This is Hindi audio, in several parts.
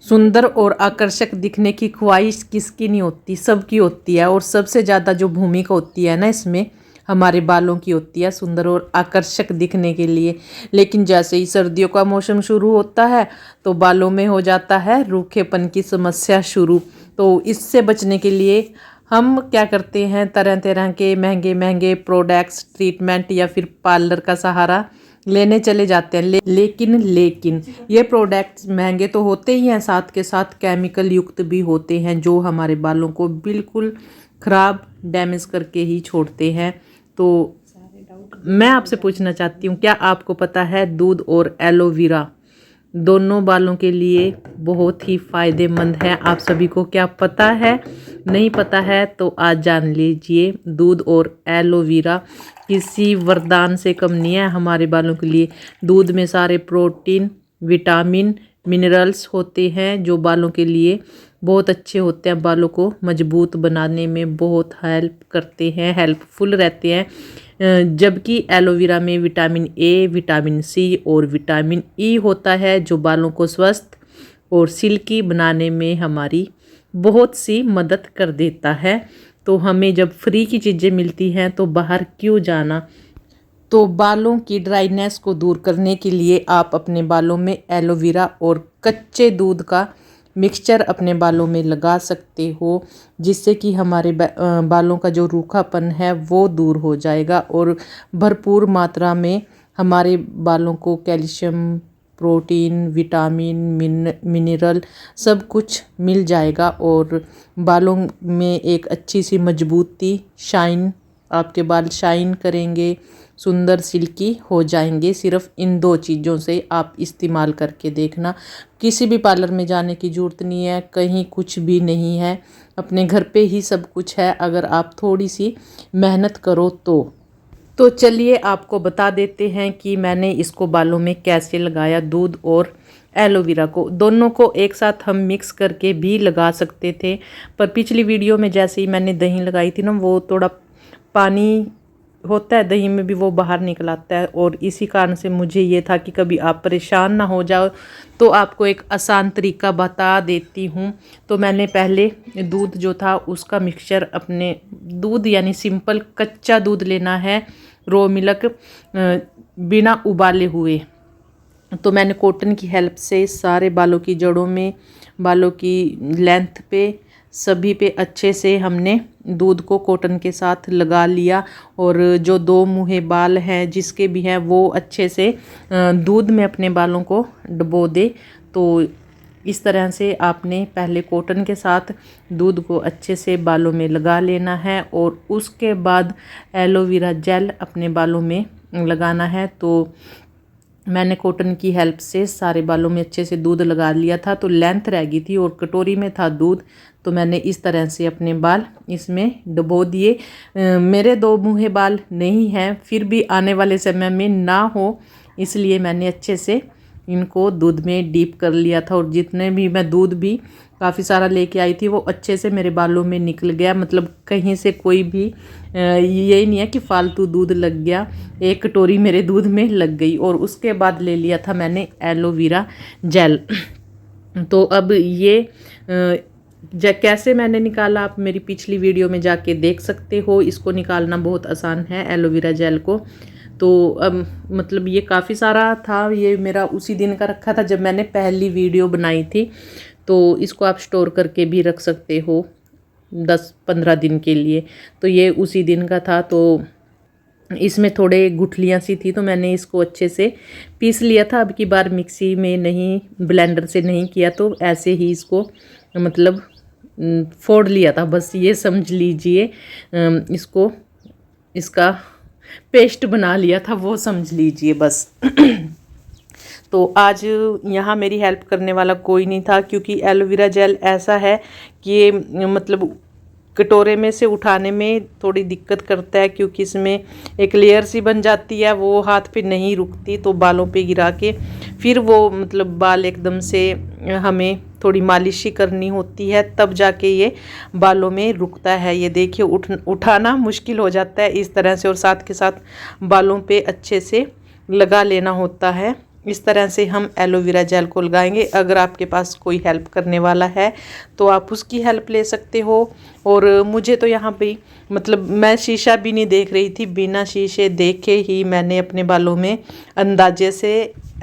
सुंदर और आकर्षक दिखने की ख्वाहिश किसकी नहीं होती, सबकी होती है। और सबसे ज़्यादा जो भूमिका होती है ना इसमें, हमारे बालों की होती है सुंदर और आकर्षक दिखने के लिए। लेकिन जैसे ही सर्दियों का मौसम शुरू होता है तो बालों में हो जाता है रूखेपन की समस्या शुरू। तो इससे बचने के लिए हम क्या करते हैं, तरह तरह के महंगे महंगे प्रोडक्ट्स, ट्रीटमेंट या फिर पार्लर का सहारा लेने चले जाते हैं। लेकिन ये प्रोडक्ट्स महंगे तो होते ही हैं, साथ के साथ केमिकल युक्त भी होते हैं जो हमारे बालों को बिल्कुल ख़राब, डैमेज करके ही छोड़ते हैं। तो मैं आपसे पूछना चाहती हूँ, क्या आपको पता है दूध और एलोवेरा दोनों बालों के लिए बहुत ही फ़ायदेमंद है? आप सभी को क्या पता है? नहीं पता है तो आज जान लीजिए। दूध और एलोवेरा किसी वरदान से कम नहीं है हमारे बालों के लिए। दूध में सारे प्रोटीन, विटामिन, मिनरल्स होते हैं जो बालों के लिए बहुत अच्छे होते हैं, बालों को मजबूत बनाने में बहुत हेल्प करते हैं, हेल्पफुल रहते हैं। जबकि एलोवेरा में विटामिन ए, विटामिन सी और विटामिन ई होता है जो बालों को स्वस्थ और सिल्की बनाने में हमारी बहुत सी मदद कर देता है। तो हमें जब फ्री की चीज़ें मिलती हैं तो बाहर क्यों जाना। तो बालों की ड्राइनेस को दूर करने के लिए आप अपने बालों में एलोवेरा और कच्चे दूध का मिक्सचर अपने बालों में लगा सकते हो, जिससे कि हमारे बालों का जो रूखापन है वो दूर हो जाएगा और भरपूर मात्रा में हमारे बालों को कैल्शियम, प्रोटीन, विटामिन, मिनरल सब कुछ मिल जाएगा और बालों में एक अच्छी सी मजबूती, शाइन, आपके बाल शाइन करेंगे, सुंदर सिल्की हो जाएंगे। सिर्फ इन दो चीज़ों से आप इस्तेमाल करके देखना। किसी भी पार्लर में जाने की ज़रूरत नहीं है, कहीं कुछ भी नहीं है, अपने घर पे ही सब कुछ है अगर आप थोड़ी सी मेहनत करो तो चलिए आपको बता देते हैं कि मैंने इसको बालों में कैसे लगाया। दूध और एलोवेरा को, दोनों को एक साथ हम मिक्स करके भी लगा सकते थे, पर पिछली वीडियो में जैसे ही मैंने दही लगाई थी ना, वो थोड़ा पानी होता है दही में भी, वो बाहर निकल आता है। और इसी कारण से मुझे ये था कि कभी आप परेशान ना हो जाओ तो आपको एक आसान तरीका बता देती हूँ। तो मैंने पहले दूध जो था उसका मिक्सचर, अपने दूध यानी सिंपल कच्चा दूध लेना है, रो मिल्क, बिना उबाले हुए। तो मैंने कॉटन की हेल्प से सारे बालों की जड़ों में, बालों की लेंथ पे, सभी पे अच्छे से हमने दूध को कॉटन के साथ लगा लिया। और जो दो मुँहे बाल हैं जिसके भी हैं वो अच्छे से दूध में अपने बालों को डुबो दे। तो इस तरह से आपने पहले कॉटन के साथ दूध को अच्छे से बालों में लगा लेना है और उसके बाद एलोवेरा जेल अपने बालों में लगाना है। तो मैंने कॉटन की हेल्प से सारे बालों में अच्छे से दूध लगा लिया था, तो लेंथ रह गई थी और कटोरी में था दूध, तो मैंने इस तरह से अपने बाल इसमें डुबो दिए। मेरे दो मुँहे बाल नहीं हैं, फिर भी आने वाले समय में ना हो इसलिए मैंने अच्छे से इनको दूध में डीप कर लिया था। और जितने भी मैं दूध भी काफ़ी सारा लेके आई थी वो अच्छे से मेरे बालों में निकल गया, मतलब कहीं से कोई भी यही नहीं है कि फालतू दूध लग गया, एक कटोरी मेरे दूध में लग गई। और उसके बाद ले लिया था मैंने एलोवेरा जेल। तो अब ये कैसे मैंने निकाला आप मेरी पिछली वीडियो में जाके देख सकते हो। इसको निकालना बहुत आसान है एलोवेरा जेल को। तो अब मतलब ये काफ़ी सारा था, ये मेरा उसी दिन का रखा था जब मैंने पहली वीडियो बनाई थी। तो इसको आप स्टोर करके भी रख सकते हो 10-15 दिन के लिए। तो ये उसी दिन का था, तो इसमें थोड़े गुठलियाँ सी थी तो मैंने इसको अच्छे से पीस लिया था। अब की बार मिक्सी में नहीं, ब्लेंडर से नहीं किया, तो ऐसे ही इसको मतलब फोड़ लिया था, बस ये समझ लीजिए। इसको इसका पेस्ट बना लिया था, वो समझ लीजिए बस। तो आज यहाँ मेरी हेल्प करने वाला कोई नहीं था, क्योंकि एलोवेरा जेल ऐसा है कि मतलब कटोरे में से उठाने में थोड़ी दिक्कत करता है, क्योंकि इसमें एक लेयर सी बन जाती है, वो हाथ पे नहीं रुकती, तो बालों पे गिरा के फिर वो मतलब बाल एकदम से हमें थोड़ी मालिश ही करनी होती है, तब जाके ये बालों में रुकता है। ये देखिए उठाना मुश्किल हो जाता है इस तरह से, और साथ के साथ बालों पे अच्छे से लगा लेना होता है। इस तरह से हम एलोवेरा जेल को लगाएंगे। अगर आपके पास कोई हेल्प करने वाला है तो आप उसकी हेल्प ले सकते हो। और मुझे तो यहाँ पे मतलब मैं शीशा भी नहीं देख रही थी, बिना शीशे देखे ही मैंने अपने बालों में अंदाजे से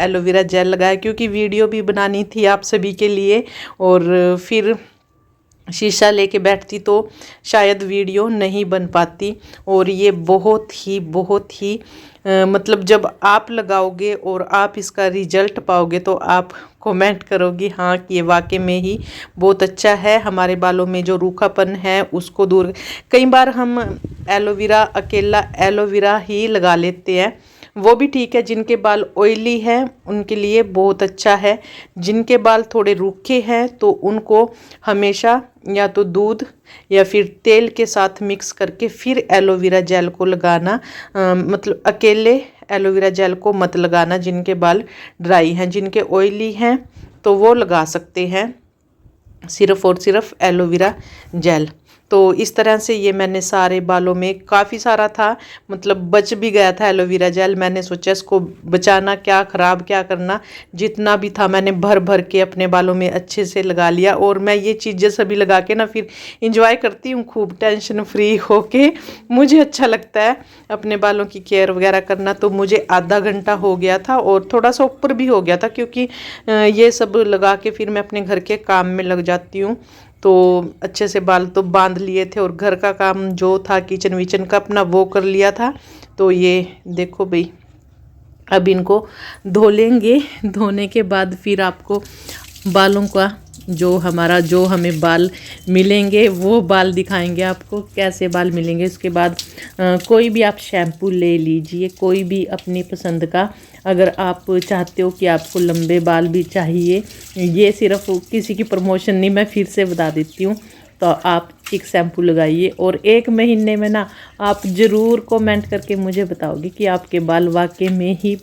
एलोवेरा जेल लगाया, क्योंकि वीडियो भी बनानी थी आप सभी के लिए। और फिर शीशा लेके बैठती तो शायद वीडियो नहीं बन पाती। और ये बहुत ही मतलब जब आप लगाओगे और आप इसका रिजल्ट पाओगे तो आप कमेंट करोगी हाँ कि ये वाकई में ही बहुत अच्छा है। हमारे बालों में जो रूखापन है उसको दूर, कई बार हम एलोवेरा अकेला एलोवेरा ही लगा लेते हैं, वो भी ठीक है। जिनके बाल ऑयली हैं उनके लिए बहुत अच्छा है। जिनके बाल थोड़े रूखे हैं तो उनको हमेशा या तो दूध या फिर तेल के साथ मिक्स करके फिर एलोवेरा जेल को लगाना, मतलब अकेले एलोवेरा जेल को मत लगाना। जिनके बाल ड्राई हैं, जिनके ऑयली हैं तो वो लगा सकते हैं सिर्फ़ और सिर्फ एलोवेरा जेल। तो इस तरह से ये मैंने सारे बालों में, काफ़ी सारा था, मतलब बच भी गया था एलोवेरा जेल। मैंने सोचा इसको बचाना क्या, ख़राब क्या करना, जितना भी था मैंने भर भर के अपने बालों में अच्छे से लगा लिया। और मैं ये चीज़ें सभी लगा के ना फिर इंजॉय करती हूँ खूब, टेंशन फ्री होके। मुझे अच्छा लगता है अपने बालों की केयर वगैरह करना। तो मुझे आधा घंटा हो गया था और थोड़ा सा ऊपर भी हो गया था, क्योंकि ये सब लगा के फिर मैं अपने घर के काम में लग जाती हूँ। तो अच्छे से बाल तो बांध लिए थे और घर का काम जो था किचन विचन का अपना वो कर लिया था। तो ये देखो भाई, अब इनको धो लेंगे। धोने के बाद फिर आपको बालों का जो हमें बाल मिलेंगे वो बाल दिखाएंगे आपको, कैसे बाल मिलेंगे। उसके बाद कोई भी आप शैम्पू ले लीजिए, कोई भी अपनी पसंद का। अगर आप चाहते हो कि आपको लंबे बाल भी चाहिए, ये सिर्फ किसी की प्रमोशन नहीं, मैं फिर से बता देती हूँ, तो आप चिक शैम्पू लगाइए। और 1 महीने में ना आप ज़रूर कमेंट करके मुझे बताओगे कि आपके बाल वाकई में ही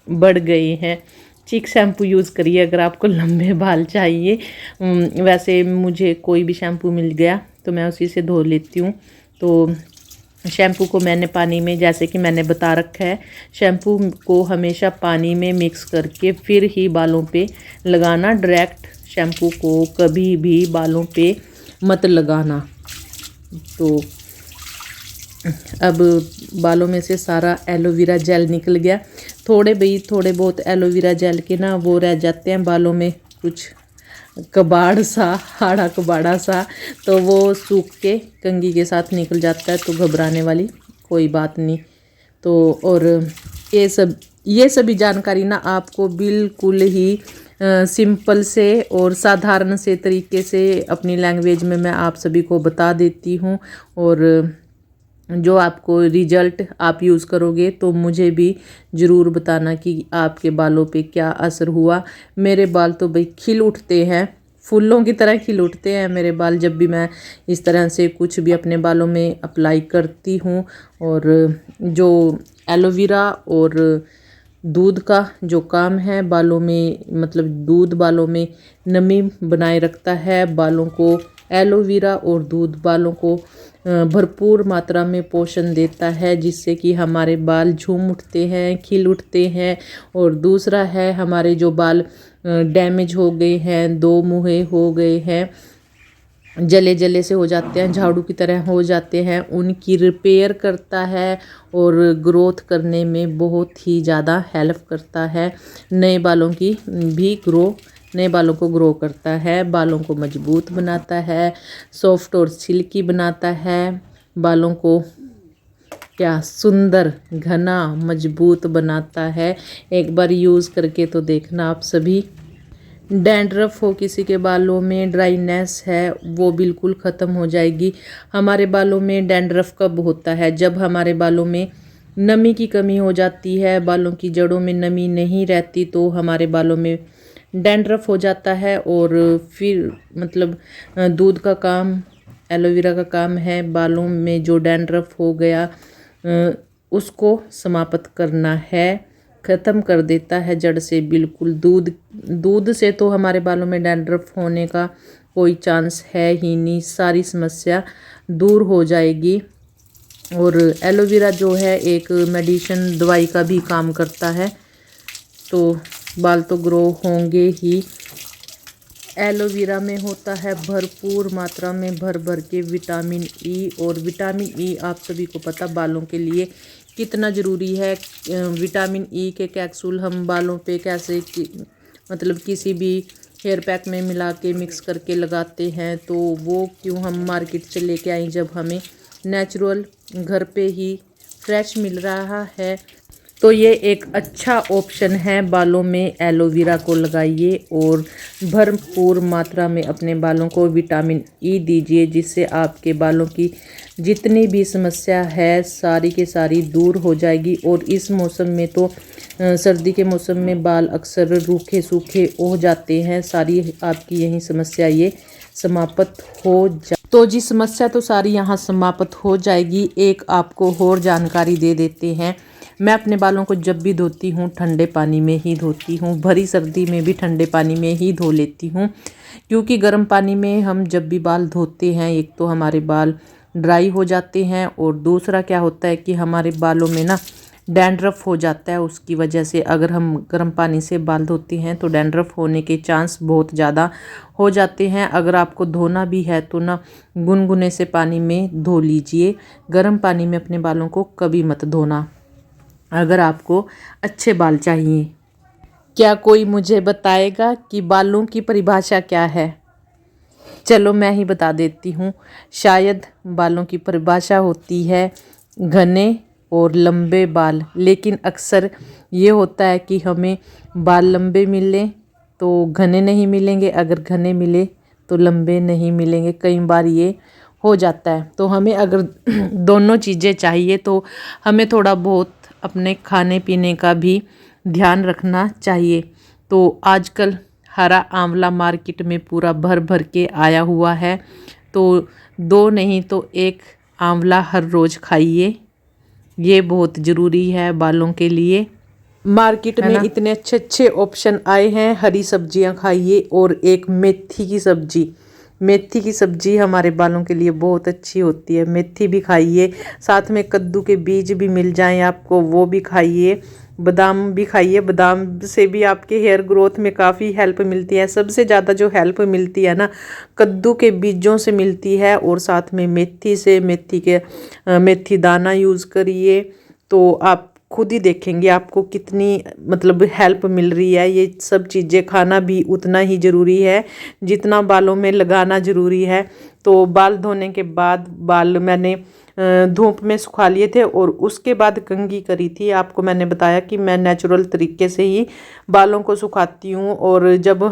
बढ़ गए हैं। चिक शैम्पू यूज़ करिए अगर आपको लंबे बाल चाहिए। वैसे मुझे कोई भी शैम्पू मिल गया तो मैं उसी से धो लेती हूँ। तो शैम्पू को मैंने पानी में, जैसे कि मैंने बता रखा है, शैम्पू को हमेशा पानी में मिक्स करके फिर ही बालों पे लगाना। डायरेक्ट शैम्पू को कभी भी बालों पे मत लगाना। तो अब बालों में से सारा एलोवेरा जेल निकल गया। थोड़े बहुत एलोवेरा जेल के ना वो रह जाते हैं बालों में, कुछ कबाड़ सा, हाड़ा कबाड़ा सा, तो वो सूख के कंघी के साथ निकल जाता है। तो घबराने वाली कोई बात नहीं। तो और ये सभी जानकारी ना आपको बिल्कुल ही सिंपल से और साधारण से तरीके से अपनी लैंग्वेज में मैं आप सभी को बता देती हूँ। और जो आपको रिजल्ट आप यूज़ करोगे तो मुझे भी ज़रूर बताना कि आपके बालों पे क्या असर हुआ। मेरे बाल तो भाई खिल उठते हैं, फूलों की तरह खिल उठते हैं मेरे बाल, जब भी मैं इस तरह से कुछ भी अपने बालों में अप्लाई करती हूँ। और जो एलोवेरा और दूध का जो काम है बालों में, मतलब दूध बालों में नमी बनाए रखता है बालों को। एलोवेरा और दूध बालों को भरपूर मात्रा में पोषण देता है, जिससे कि हमारे बाल झूम उठते हैं, खिल उठते हैं। और दूसरा है, हमारे जो बाल डैमेज हो गए हैं, दो मुहे हो गए हैं, जले जले से हो जाते हैं, झाड़ू की तरह हो जाते हैं, उनकी रिपेयर करता है और ग्रोथ करने में बहुत ही ज़्यादा हेल्प करता है। नए बालों को ग्रो करता है, बालों को मजबूत बनाता है, सॉफ्ट और सिल्की बनाता है, बालों को क्या सुंदर घना मजबूत बनाता है। एक बार यूज़ करके तो देखना आप सभी। डैंड्रफ हो किसी के बालों में, ड्राइनेस है, वो बिल्कुल ख़त्म हो जाएगी। हमारे बालों में डैंड्रफ कब होता है? जब हमारे बालों में नमी की कमी हो जाती है, बालों की जड़ों में नमी नहीं रहती, तो हमारे बालों में डैंड्रफ हो जाता है। और फिर मतलब दूध का काम, एलोवेरा का काम है बालों में जो डैंड्रफ हो गया उसको समाप्त करना है, ख़त्म कर देता है जड़ से बिल्कुल। दूध से तो हमारे बालों में डैंड्रफ होने का कोई चांस है ही नहीं, सारी समस्या दूर हो जाएगी। और एलोवेरा जो है एक मेडिसिन दवाई का भी काम करता है। तो बाल तो ग्रो होंगे ही। एलोवेरा में होता है भरपूर मात्रा में भर भर के विटामिन ई, और विटामिन ई आप सभी को पता बालों के लिए कितना ज़रूरी है। विटामिन ई के कैप्सूल हम बालों पे कैसे मतलब किसी भी हेयर पैक में मिला के मिक्स करके लगाते हैं, तो वो क्यों हम मार्केट से लेके आए जब हमें नेचुरल घर पे ही फ्रेश मिल रहा है। तो ये एक अच्छा ऑप्शन है, बालों में एलोवेरा को लगाइए और भरपूर मात्रा में अपने बालों को विटामिन ई दीजिए, जिससे आपके बालों की जितनी भी समस्या है सारी के सारी दूर हो जाएगी। और इस मौसम में तो सर्दी के मौसम में बाल अक्सर रूखे सूखे हो जाते हैं, सारी आपकी यही समस्या ये समाप्त हो तो जी समस्या तो सारी यहाँ समाप्त हो जाएगी। एक आपको और जानकारी दे देते हैं, मैं अपने बालों को जब भी धोती हूँ ठंडे पानी में ही धोती हूँ, भरी सर्दी में भी ठंडे पानी में ही धो लेती हूँ, क्योंकि गर्म पानी में हम जब भी बाल धोते हैं एक तो हमारे बाल ड्राई हो जाते हैं, और दूसरा क्या होता है कि हमारे बालों में ना डैंड्रफ हो जाता है। उसकी वजह से अगर हम गर्म पानी से बाल धोते हैं तो डैंड्रफ होने के चांस बहुत ज़्यादा हो जाते हैं। अगर आपको धोना भी है तो ना गुनगुने से पानी में धो लीजिए, गर्म पानी में अपने बालों को कभी मत धोना अगर आपको अच्छे बाल चाहिए। क्या कोई मुझे बताएगा कि बालों की परिभाषा क्या है? चलो मैं ही बता देती हूँ। शायद बालों की परिभाषा होती है घने और लंबे बाल, लेकिन अक्सर ये होता है कि हमें बाल लंबे मिले तो घने नहीं मिलेंगे, अगर घने मिले तो लंबे नहीं मिलेंगे, कई बार ये हो जाता है। तो हमें अगर दोनों चीज़ें चाहिए तो हमें थोड़ा बहुत अपने खाने पीने का भी ध्यान रखना चाहिए। तो आजकल हरा आंवला मार्केट में पूरा भर भर के आया हुआ है, तो 2 नहीं तो 1 आंवला हर रोज़ खाइए, ये बहुत ज़रूरी है बालों के लिए। मार्केट में इतने अच्छे अच्छे ऑप्शन आए हैं, हरी सब्जियां खाइए। और एक मेथी की सब्जी हमारे बालों के लिए बहुत अच्छी होती है, मेथी भी खाइए। साथ में कद्दू के बीज भी मिल जाएं आपको, वो भी खाइए। बादाम भी खाइए, बादाम से भी आपके हेयर ग्रोथ में काफ़ी हेल्प मिलती है। सबसे ज़्यादा जो हेल्प मिलती है ना कद्दू के बीजों से मिलती है, और साथ में मेथी से, मेथी दाना यूज़ करिए तो आप खुद ही देखेंगे आपको कितनी मतलब हेल्प मिल रही है। ये सब चीज़ें खाना भी उतना ही ज़रूरी है जितना बालों में लगाना ज़रूरी है। तो बाल धोने के बाद बाल मैंने धूप में सुखा लिए थे और उसके बाद कंघी करी थी। आपको मैंने बताया कि मैं नेचुरल तरीके से ही बालों को सुखाती हूँ, और जब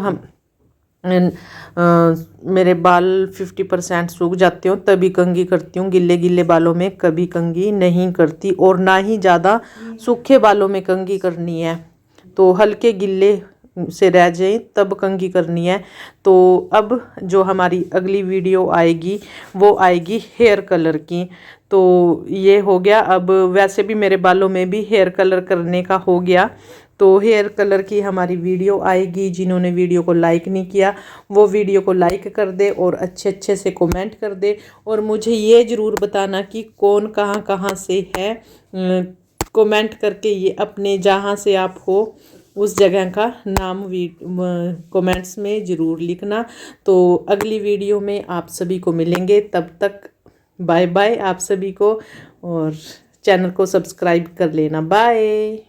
मेरे बाल 50% सूख जाते हो तभी कंघी करती हूँ। गिल्ले गिल्ले बालों में कभी कंघी नहीं करती, और ना ही ज़्यादा सूखे बालों में कंघी करनी है, तो हल्के गिल्ले से रह जाए तब कंघी करनी है। तो अब जो हमारी अगली वीडियो आएगी वो आएगी हेयर कलर की। तो ये हो गया, अब वैसे भी मेरे बालों में भी हेयर कलर करने का हो गया, तो हेयर कलर की हमारी वीडियो आएगी। जिन्होंने वीडियो को लाइक नहीं किया वो वीडियो को लाइक कर दे और अच्छे अच्छे से कमेंट कर दे, और मुझे ये ज़रूर बताना कि कौन कहाँ कहाँ से है। कमेंट करके ये अपने जहाँ से आप हो उस जगह का नाम कमेंट्स में ज़रूर लिखना। तो अगली वीडियो में आप सभी को मिलेंगे, तब तक बाय बाय आप सभी को, और चैनल को सब्सक्राइब कर लेना। बाय।